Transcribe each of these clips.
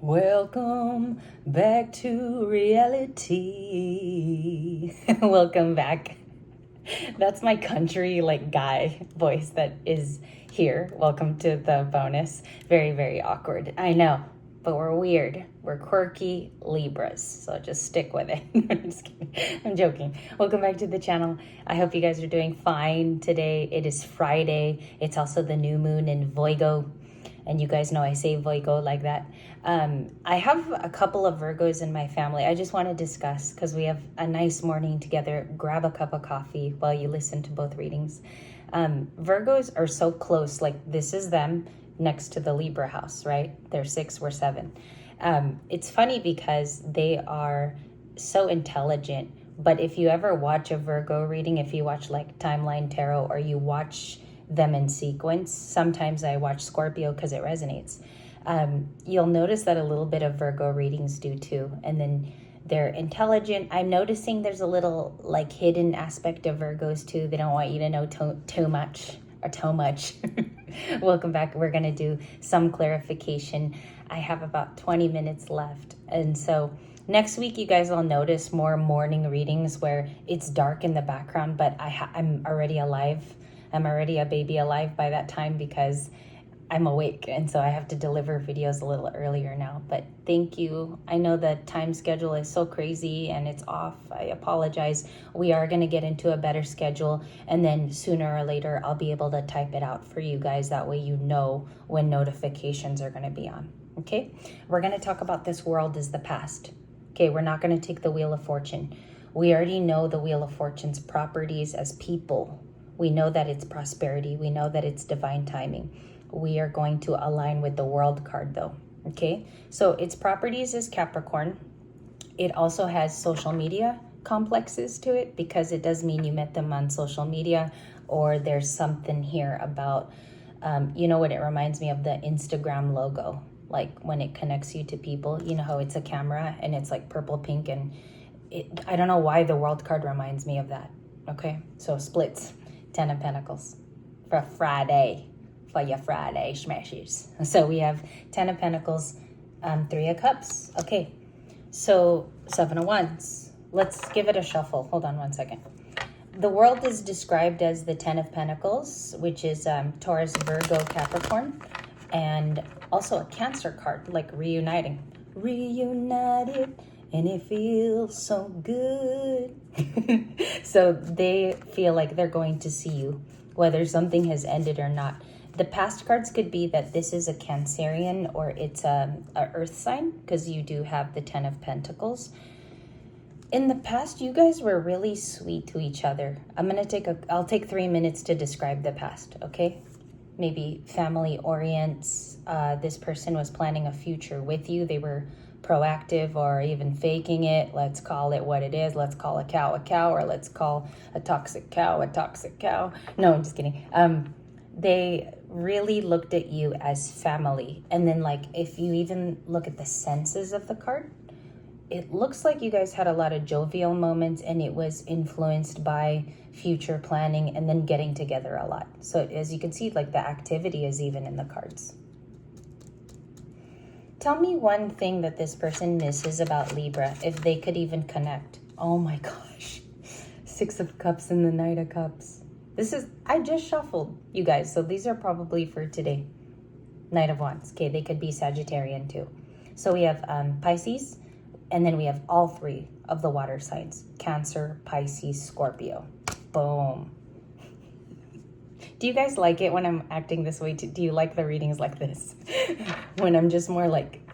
Welcome back to reality. Welcome back. That's my country guy voice that is here. Welcome to the bonus. Very, very awkward. I know, but we're weird. We're quirky Libras, so just stick with it. I'm just kidding. I'm joking. Welcome back to the channel. I hope you guys are doing fine today. It is Friday. It's also the new moon in Virgo. And you guys know I say Virgo like that. I have a couple of Virgos in my family. I just want to discuss because we have a nice morning together. Grab a cup of coffee while you listen to both readings. Virgos are so close. Like this is them next to the Libra house, right? They're 6, we're 7. It's funny because they are so intelligent. But if you ever watch a Virgo reading, if you watch like Timeline Tarot or you watch them in sequence, sometimes I watch Scorpio because it resonates. You'll notice that a little bit of Virgo readings do too. And then they're intelligent. I'm noticing there's a little like hidden aspect of Virgos too. They don't want you to know too much. Welcome back. We're going to do some clarification. I have about 20 minutes left. And so next week, you guys will notice more morning readings where it's dark in the background, but I'm already alive. I'm already a baby alive by that time because I'm awake. And so I have to deliver videos a little earlier now. But thank you. I know the time schedule is so crazy and it's off. I apologize. We are going to get into a better schedule. And then sooner or later, I'll be able to type it out for you guys. That way you know when notifications are going to be on. Okay? We're going to talk about this world as the past. Okay? We're not going to take the Wheel of Fortune. We already know the Wheel of Fortune's properties as people. We know that it's prosperity. We know that it's divine timing. We are going to align with the World card though, okay? So its properties is Capricorn. It also has social media complexes to it because it does mean you met them on social media or there's something here about, you know what it reminds me of? The Instagram logo, like when it connects you to people, you know how it's a camera and it's like purple, pink, and I don't know why the World card reminds me of that, okay? So splits. 10 of Pentacles for Friday, for your Friday smashes. So we have 10 of Pentacles, 3 of Cups. Okay, so 7 of Wands. Let's give it a shuffle. Hold on one second. The world is described as the 10 of Pentacles, which is Taurus, Virgo, Capricorn, and also a Cancer card, like reuniting. Reunited. And it feels so good. So they feel like they're going to see you, whether something has ended or not. The past cards could be that this is a Cancerian or it's a earth sign, because you do have the 10 of Pentacles. In the past, you guys were really sweet to each other. I'll take 3 minutes to describe the past, okay? Maybe family orients. This person was planning a future with you. They were proactive or even faking it. Let's call it what it is. Let's call a cow, or let's call a toxic cow a toxic cow. No, I'm just kidding. They really looked at you as family. And then like if you even look at the senses of the card, it looks like you guys had a lot of jovial moments and it was influenced by future planning and then getting together a lot. So as you can see, like the activity is even in the cards. Tell me one thing that this person misses about Libra, if they could even connect. Oh my gosh. 6 of Cups and the Knight of Cups. I just shuffled, you guys, so these are probably for today. Knight of Wands. Okay, they could be Sagittarian too. So we have Pisces, and then we have all 3 of the water signs. Cancer, Pisces, Scorpio. Boom. Do you guys like it when I'm acting this way? Do you like the readings like this? When I'm just more like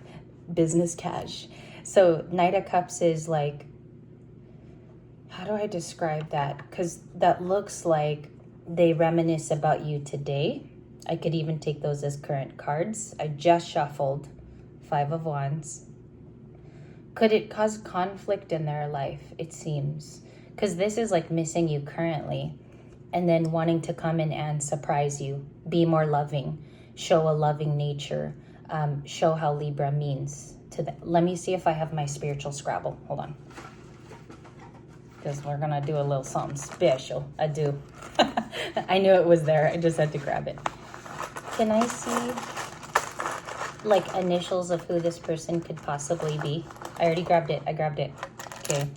business cash. So Knight of Cups is like, how do I describe that? Because that looks like they reminisce about you today. I could even take those as current cards. I just shuffled 5 of Wands. Could it cause conflict in their life? It seems. Because this is like missing you currently. And then wanting to come in and surprise you, be more loving, show a loving nature, show how Libra means to them. Let me see if I have my spiritual Scrabble. Hold on. Because we're going to do a little something special. I do. I knew it was there. I just had to grab it. Can I see like initials of who this person could possibly be? I already grabbed it. I grabbed it. Okay.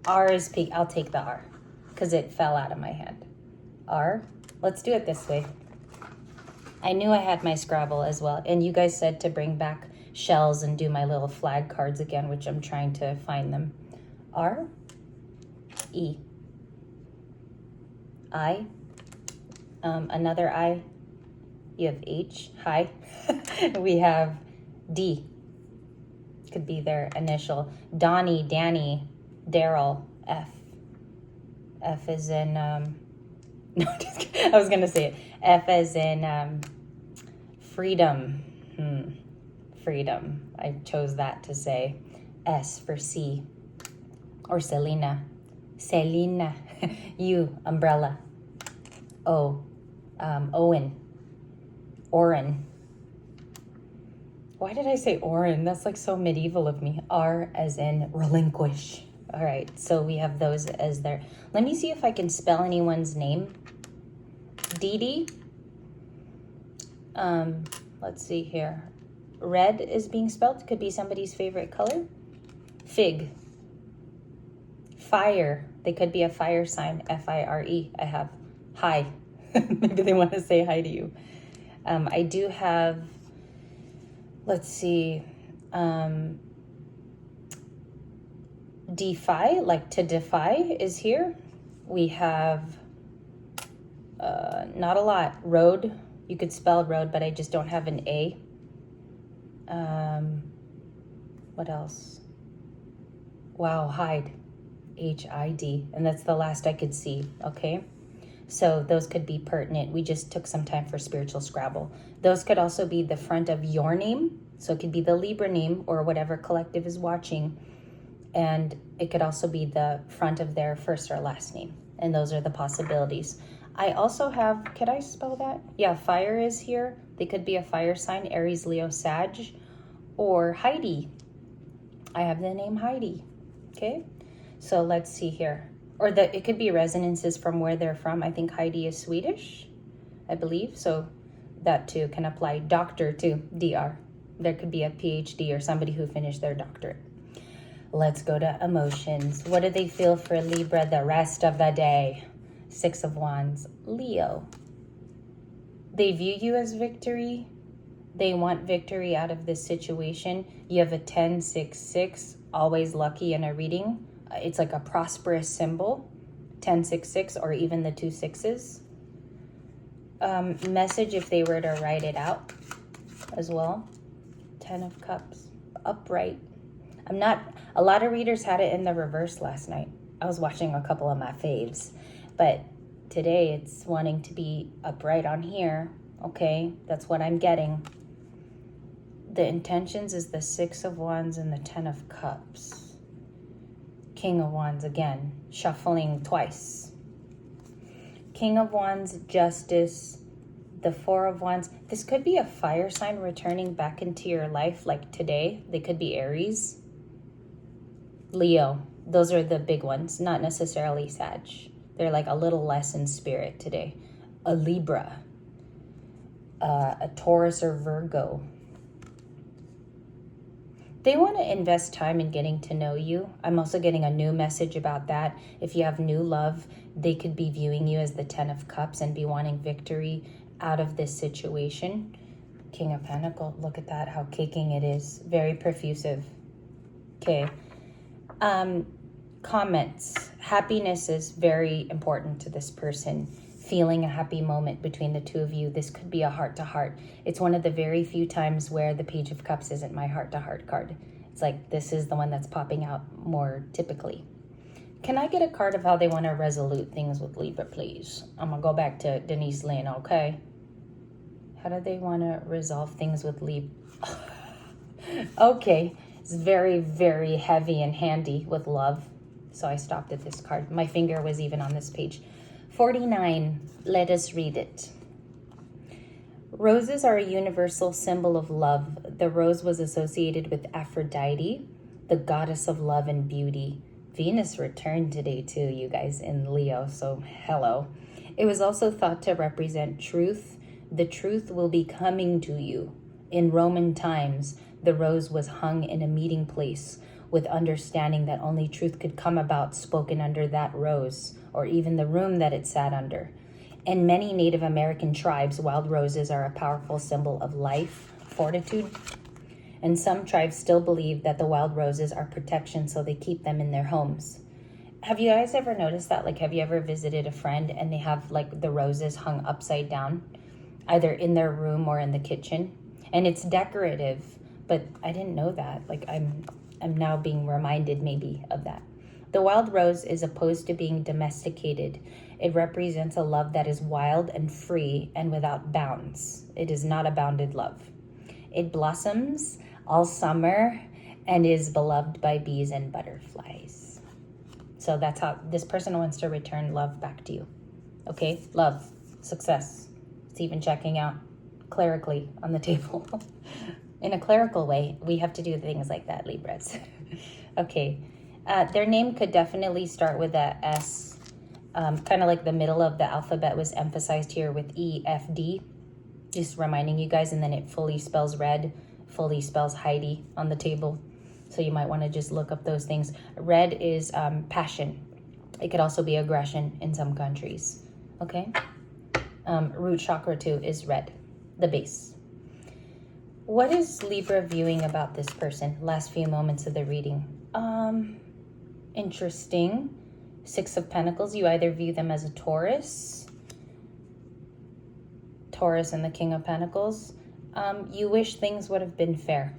R is P. I'll take the R because it fell out of my hand. R. Let's do it this way. I knew I had my Scrabble as well. And you guys said to bring back shells and do my little flag cards again, which I'm trying to find them. R. E. I. Another I. You have H. Hi. We have D. Could be their initial. Donnie, Danny, Daryl, F. F is in, no, just kidding. I was going to say it. F as in freedom. Freedom. I chose that to say. S for C. Or Selena. Selena. U, umbrella. O, Owen. Oren. Why did I say Oren? That's like so medieval of me. R as in relinquish. All right, so we have those as there. Let me see if I can spell anyone's name. Dee Dee. Let's see here. Red is being spelled. Could be somebody's favorite color. Fig. Fire. They could be a fire sign. F-I-R-E. I have hi. Maybe they want to say hi to you. I do have, let's see, defy, like to defy is here. We have, not a lot. Road. You could spell road, but I just don't have an A. What else? Wow, hide. H-I-D. And that's the last I could see, okay? So those could be pertinent. We just took some time for spiritual Scrabble. Those could also be the front of your name. So it could be the Libra name or whatever collective is watching. And it could also be the front of their first or last name. And those are the possibilities. I also have, could I spell that? Yeah, fire is here. They could be a fire sign, Aries, Leo, Sag, or Heidi. I have the name Heidi, okay? So let's see here. Or it could be resonances from where they're from. I think Heidi is Swedish, I believe. So that too can apply. Doctor too, DR. There could be a PhD or somebody who finished their doctorate. Let's go to emotions. What do they feel for Libra the rest of the day? Six of Wands, Leo. They view you as victory. They want victory out of this situation. You have a 10-6-6, always lucky in a reading. It's like a prosperous symbol, 10-6-6, or even the 2 6s. Message if they were to write it out as well. 10 of Cups, upright. A lot of readers had it in the reverse last night. I was watching a couple of my faves, but today it's wanting to be upright on here. Okay, that's what I'm getting. The intentions is the 6 of Wands and the 10 of Cups. King of Wands again, shuffling twice. King of Wands, Justice, the 4 of Wands. This could be a fire sign returning back into your life like today. They could be Aries. Leo, those are the big ones, not necessarily Sag. They're like a little less in spirit today. A Libra, a Taurus or Virgo. They want to invest time in getting to know you. I'm also getting a new message about that. If you have new love, they could be viewing you as the 10 of Cups and be wanting victory out of this situation. King of Pentacles, look at that, how kicking it is. Very profusive. Okay. Comments. Happiness is very important to this person. Feeling a happy moment between the two of you. This could be a heart-to-heart. It's one of the very few times where the Page of Cups isn't my heart-to-heart card. It's like this is the one that's popping out more typically. Can I get a card of how they want to resolute things with Libra, please? I'm going to go back to Denise Lynn, okay? How do they want to resolve things with Libra? Okay. It's very, very heavy and handy with love. So I stopped at this card. My finger was even on this page. 49, let us read it. Roses are a universal symbol of love. The rose was associated with Aphrodite, the goddess of love and beauty. Venus returned today too, you guys, in Leo, so hello. It was also thought to represent truth. The truth will be coming to you. In Roman times, the rose was hung in a meeting place with understanding that only truth could come about spoken under that rose, or even the room that it sat under. In many Native American tribes, wild roses are a powerful symbol of life, fortitude, and some tribes still believe that the wild roses are protection, so they keep them in their homes. Have you guys ever noticed that? Like, have you ever visited a friend and they have like the roses hung upside down, either in their room or in the kitchen? And it's decorative, but I didn't know that. Like, I'm now being reminded maybe of that. The wild rose is opposed to being domesticated. It represents a love that is wild and free and without bounds. It is not a bounded love. It blossoms all summer and is beloved by bees and butterflies. So that's how this person wants to return love back to you. Okay? Love, success. It's even checking out clerically on the table. In a clerical way, we have to do things like that, Libras. Okay. Their name could definitely start with a S. Kind of like the middle of the alphabet was emphasized here with E, F, D. Just reminding you guys, and then it fully spells red, fully spells Heidi on the table. So you might want to just look up those things. Red is passion. It could also be aggression in some countries. Okay? Root chakra too is red, the base. What is Libra viewing about this person? Last few moments of the reading. Interesting. Six of Pentacles. You either view them as a Taurus and the King of Pentacles. You wish things would have been fair.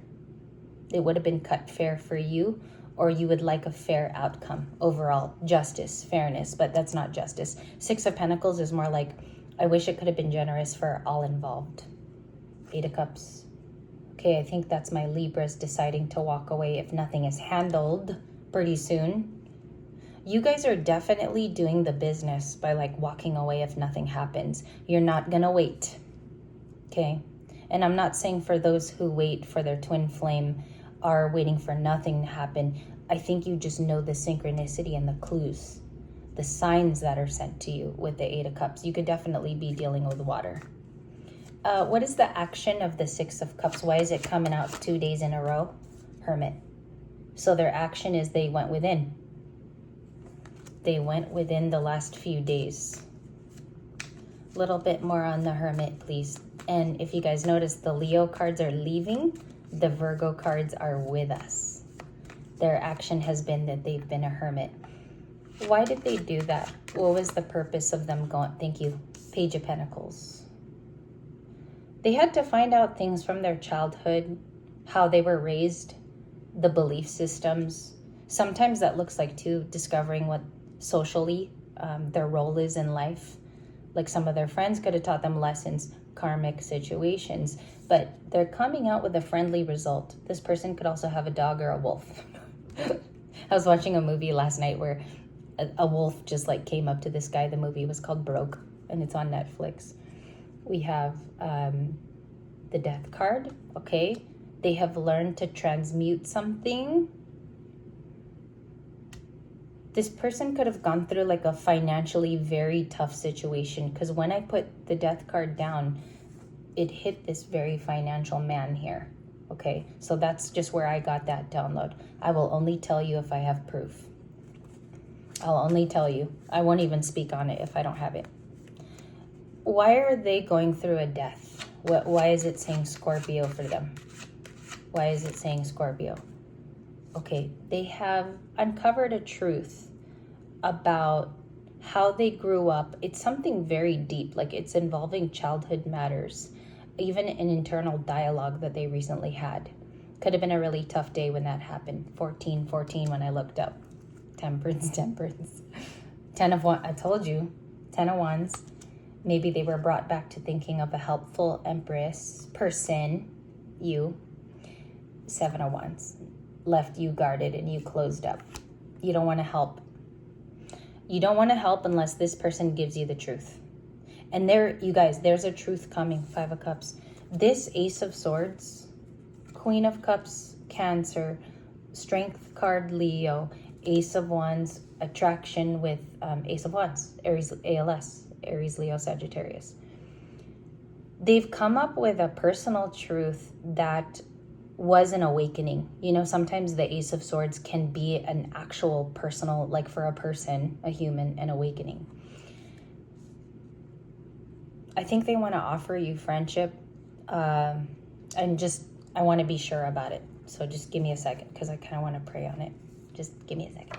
It would have been cut fair for you, or you would like a fair outcome overall. Justice, fairness, but that's not justice. Six of Pentacles is more like, I wish it could have been generous for all involved. Eight of Cups. Okay, I think that's my Libras deciding to walk away if nothing is handled pretty soon. You guys are definitely doing the business by like walking away if nothing happens. You're not gonna wait. Okay? And I'm not saying for those who wait for their twin flame are waiting for nothing to happen. I think you just know the synchronicity and the clues, the signs that are sent to you with the Eight of Cups. You could definitely be dealing with water. What is the action of the Six of Cups? Why is it coming out 2 days in a row? Hermit. So their action is they went within. They went within the last few days. A little bit more on the Hermit, please. And if you guys notice, the Leo cards are leaving. The Virgo cards are with us. Their action has been that they've been a hermit. Why did they do that? What was the purpose of them going? Thank you. Page of Pentacles. They had to find out things from their childhood, how they were raised, the belief systems. Sometimes that looks like too discovering what socially their role is in life. Like some of their friends could have taught them lessons, karmic situations, but they're coming out with a friendly result. This person could also have a dog or a wolf. I was watching a movie last night where a wolf just like came up to this guy. The movie was called Broke, and it's on Netflix. We have the Death card. Okay, they have learned to transmute something. This person could have gone through like a financially very tough situation, because when I put the Death card down, it hit this very financial man here. Okay, so that's just where I got that download. I will only tell you if I have proof. I'll only tell you. I won't even speak on it if I don't have it. Why are they going through a death? Why is it saying Scorpio for them? Why is it saying Scorpio? Okay, they have uncovered a truth about how they grew up. It's something very deep, like it's involving childhood matters, even an internal dialogue that they recently had. Could have been a really tough day when that happened. 14 when I looked up. Temperance. 10 of Wands, I told you. 10 of Wands. Maybe they were brought back to thinking of a helpful Empress person, you. 7 of Wands. Left you guarded and you closed up. You don't want to help. You don't want to help unless this person gives you the truth. And there, you guys, there's a truth coming. 5 of Cups. This Ace of Swords, Queen of Cups, Cancer, Strength card, Leo, Ace of Wands, attraction with Ace of Wands, Aries, ALS, Aries, Leo, Sagittarius. they've come up with a personal truth that was an awakening. You know, sometimes the Ace of Swords can be an actual personal, like for a person, a human, an awakening. I think they want to offer you friendship, and just, I want to be sure about it. So just give me a second, because I kind of want to pray on it. Just give me a second.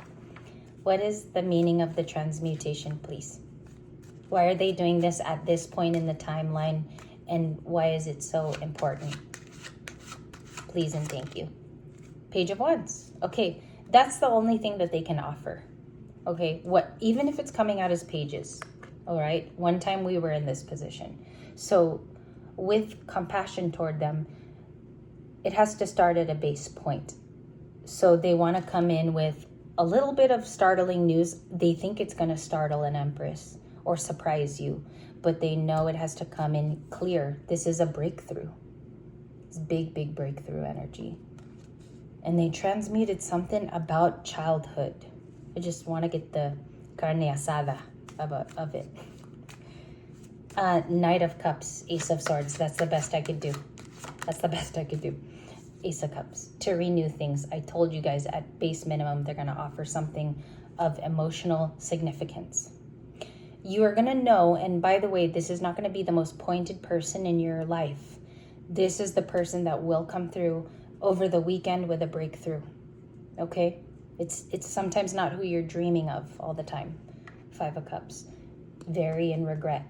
What is the meaning of the transmutation, please? Why are they doing this at this point in the timeline? And why is it so important? Please and thank you. Page of Wands. Okay, that's the only thing that they can offer. Okay, what, even if it's coming out as pages. All right, one time we were in this position. So with compassion toward them, it has to start at a base point. So they want to come in with a little bit of startling news. They think it's going to startle an empress or surprise you, but they know it has to come in clear. This is a breakthrough. It's big, big breakthrough energy. And they transmuted something about childhood. I just want to get the carne asada of it. Knight of Cups, Ace of Swords. That's the best I could do. That's the best I could do. Ace of Cups. To renew things. I told you guys at base minimum, they're going to offer something of emotional significance. You are going to know, and by the way, this is not going to be the most pointed person in your life. This is the person that will come through over the weekend with a breakthrough. Okay? It's sometimes not who you're dreaming of all the time. 5 of Cups. Very in regret.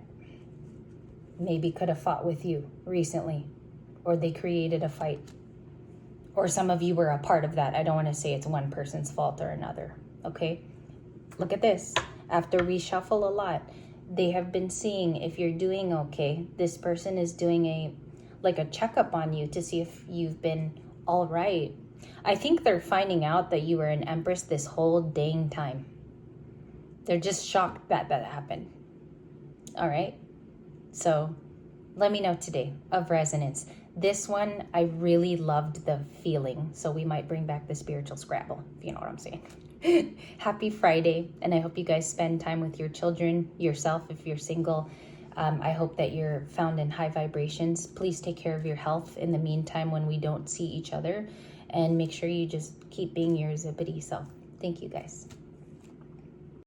Maybe could have fought with you recently, or they created a fight, or some of you were a part of that. I don't want to say it's one person's fault or another. Okay? Look at this. After we shuffle a lot, they have been seeing if you're doing okay. This person is doing a checkup on you to see if you've been all right. I think they're finding out that you were an empress this whole dang time. They're just shocked that that happened. All right? So let me know today of resonance. This one, I really loved the feeling. So we might bring back the spiritual Scrabble, if you know what I'm saying. Happy Friday. And I hope you guys spend time with your children, yourself if you're single. I hope that you're found in high vibrations. Please take care of your health in the meantime when we don't see each other. And make sure you just keep being your zippity self. Thank you guys.